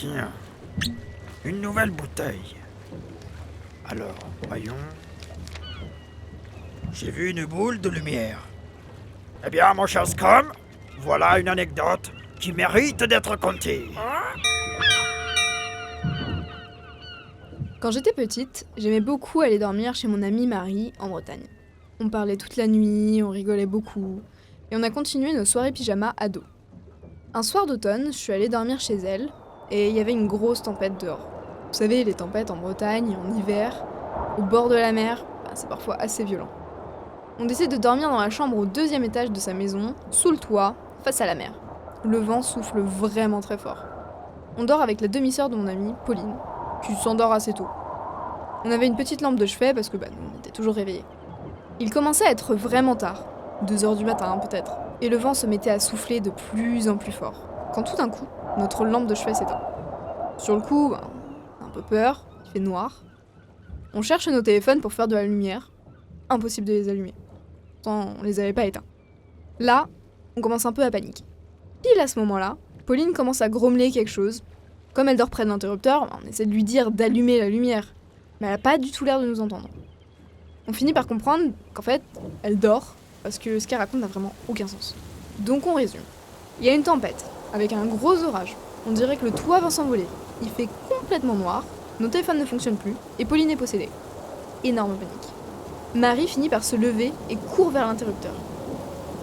Tiens, une nouvelle bouteille. Alors, voyons. J'ai vu une boule de lumière. Eh bien, mon cher Scrum, voilà une anecdote qui mérite d'être contée. Quand j'étais petite, j'aimais beaucoup aller dormir chez mon amie Marie en Bretagne. On parlait toute la nuit, on rigolait beaucoup, et on a continué nos soirées pyjama à dos. Un soir d'automne, je suis allée dormir chez elle, et il y avait une grosse tempête dehors. Vous savez, les tempêtes en Bretagne, en hiver, au bord de la mer, c'est parfois assez violent. On décide de dormir dans la chambre au 2e étage de sa maison, sous le toit, face à la mer. Le vent souffle vraiment très fort. On dort avec la demi-sœur de mon amie, Pauline, qui s'endort assez tôt. On avait une petite lampe de chevet parce que nous, on était toujours réveillés. Il commençait à être vraiment tard, 2h du matin peut-être, et le vent se mettait à souffler de plus en plus fort, quand tout d'un coup, notre lampe de chevet s'éteint. Sur le coup, on a un peu peur, il fait noir. On cherche nos téléphones pour faire de la lumière, impossible de les allumer. Pourtant, on les avait pas éteints. Là, on commence un peu à paniquer. Pile à ce moment-là, Pauline commence à grommeler quelque chose. Comme elle dort près de l'interrupteur, on essaie de lui dire d'allumer la lumière, mais elle a pas du tout l'air de nous entendre. On finit par comprendre qu'en fait, elle dort, parce que ce qu'elle raconte n'a vraiment aucun sens. Donc on résume. Il y a une tempête, avec un gros orage. On dirait que le toit va s'envoler. Il fait complètement noir, nos téléphones ne fonctionnent plus, et Pauline est possédée. Énorme panique. Marie finit par se lever et court vers l'interrupteur.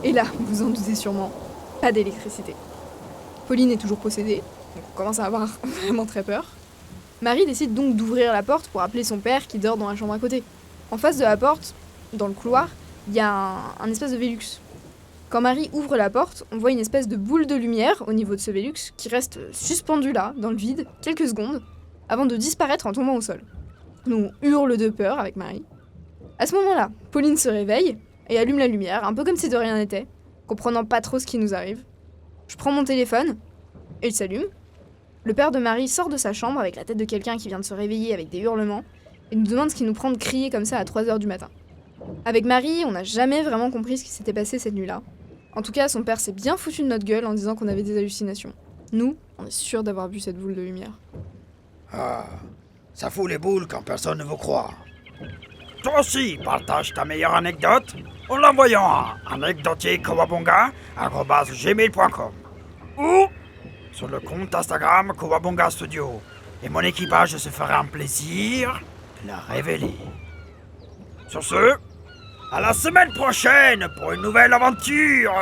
Et là, vous en doutez sûrement, pas d'électricité. Pauline est toujours possédée, donc on commence à avoir vraiment très peur. Marie décide donc d'ouvrir la porte pour appeler son père qui dort dans la chambre à côté. En face de la porte, dans le couloir, il y a un espèce de Velux. Quand Marie ouvre la porte, on voit une espèce de boule de lumière au niveau de ce Velux qui reste suspendu là, dans le vide, quelques secondes, avant de disparaître en tombant au sol. Nous, on hurle de peur avec Marie. À ce moment-là, Pauline se réveille et allume la lumière, un peu comme si de rien n'était, comprenant pas trop ce qui nous arrive. Je prends mon téléphone et il s'allume. Le père de Marie sort de sa chambre avec la tête de quelqu'un qui vient de se réveiller avec des hurlements et nous demande ce qui nous prend de crier comme ça à 3h du matin. Avec Marie, on n'a jamais vraiment compris ce qui s'était passé cette nuit-là. En tout cas, son père s'est bien foutu de notre gueule en disant qu'on avait des hallucinations. Nous, on est sûrs d'avoir vu cette boule de lumière. Ah, ça fout les boules quand personne ne vous croit. Toi aussi, partage ta meilleure anecdote en l'envoyant à anecdotier@gmail.com ou sur le compte Instagram Kowabonga Studio. Et mon équipage se fera un plaisir de la révéler. Sur ce, à la semaine prochaine pour une nouvelle aventure.